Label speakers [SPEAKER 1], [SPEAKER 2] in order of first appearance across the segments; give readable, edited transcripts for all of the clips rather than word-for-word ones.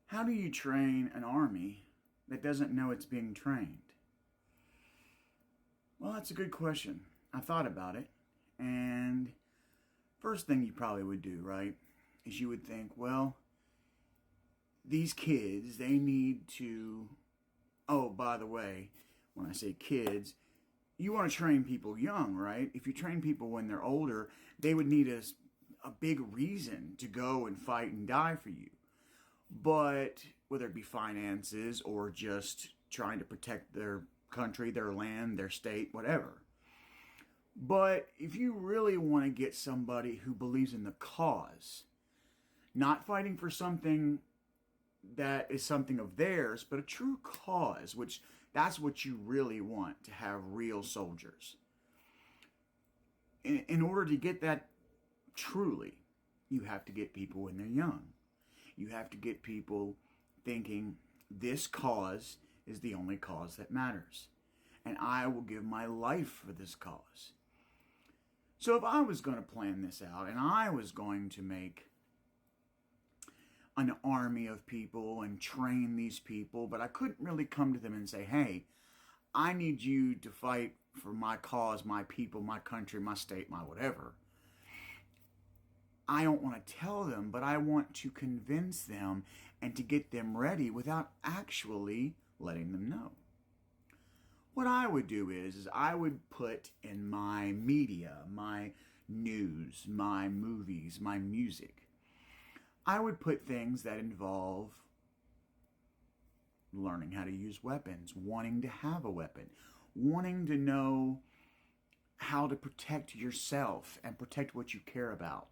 [SPEAKER 1] How do you train an army that doesn't know it's being trained? Well, that's a good question. I thought about it, and first thing you probably would do, right, is you would think, well, these kids, they need to. Oh, by the way, when I say kids, you want to train people young, right? If you train people when they're older, they would need a big reason to go and fight and die for you. But whether it be finances or just trying to protect their country, their land, their state, whatever. But if you really want to get somebody who believes in the cause, not fighting for something that is something of theirs, but a true cause, which that's what you really want to have real soldiers. In order to get that truly, you have to get people when they're young. You have to get people thinking this cause is the only cause that matters. And I will give my life for this cause. So if I was going to plan this out and I was going to make an army of people and train these people, but I couldn't really come to them and say, hey, I need you to fight for my cause, my people, my country, my state, my whatever. I don't want to tell them, but I want to convince them and to get them ready without actually letting them know. What I would do is I would put in my media, my news, my movies, my music, I would put things that involve learning how to use weapons, wanting to have a weapon, wanting to know how to protect yourself and protect what you care about.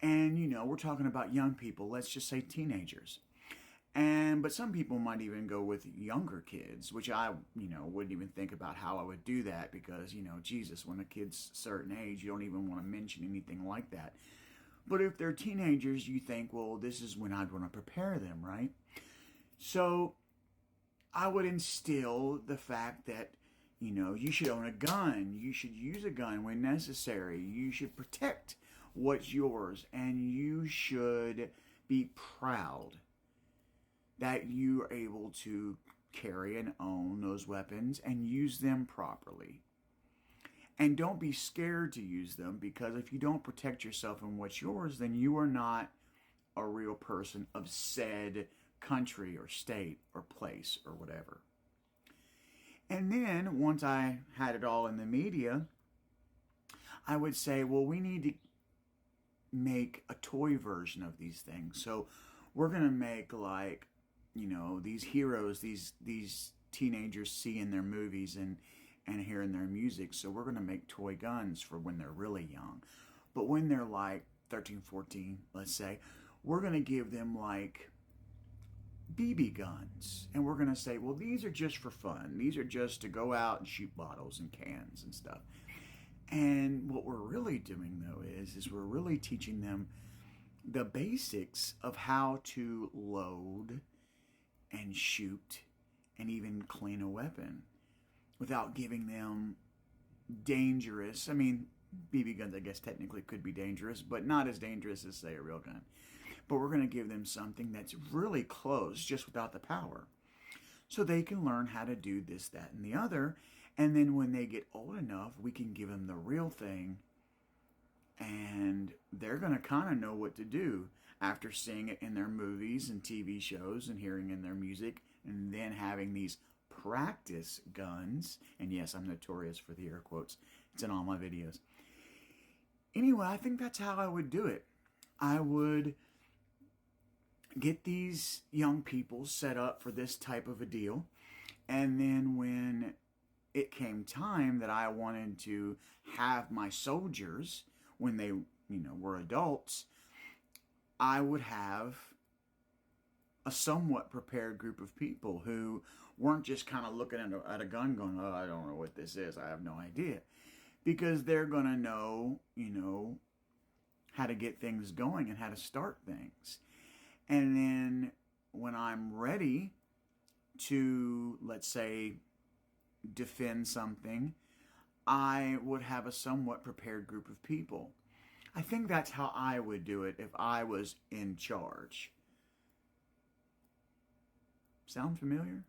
[SPEAKER 1] And, we're talking about young people, let's just say teenagers. But some people might even go with younger kids, which I, wouldn't even think about how I would do that because, Jesus, when a kid's a certain age, you don't even want to mention anything like that. But if they're teenagers, you think, well, this is when I'd want to prepare them, right? So I would instill the fact that, you should own a gun. You should use a gun when necessary. You should protect what's yours. And you should be proud that you are able to carry and own those weapons and use them properly. And don't be scared to use them because if you don't protect yourself and what's yours, then you are not a real person of said country or state or place or whatever. And then once I had it all in the media, I would say, well, we need to make a toy version of these things. So we're going to make like, these heroes, these teenagers see in their movies and hear in their music. So we're going to make toy guns for when they're really young. But when they're like 13, 14, let's say, we're going to give them like BB guns. And we're going to say, well, these are just for fun. These are just to go out and shoot bottles and cans and stuff. And what we're really doing, though, is we're really teaching them the basics of how to load and shoot and even clean a weapon without giving them dangerous. I mean, BB guns, I guess, technically could be dangerous, but not as dangerous as, say, a real gun. But we're going to give them something that's really close, just without the power. So they can learn how to do this, that, and the other. And then when they get old enough, we can give them the real thing. And they're going to kind of know what to do after seeing it in their movies and TV shows and hearing in their music and then having these practice guns. And yes, I'm notorious for the air quotes. It's in all my videos. Anyway, I think that's how I would do it. I would get these young people set up for this type of a deal. And then when it came time that I wanted to have my soldiers, when they, were adults, I would have a somewhat prepared group of people who weren't just kind of looking at a gun going, oh, I don't know what this is. I have no idea. Because they're going to know, how to get things going and how to start things. And then when I'm ready to, let's say, defend something, I would have a somewhat prepared group of people. I think that's how I would do it if I was in charge. Sound familiar?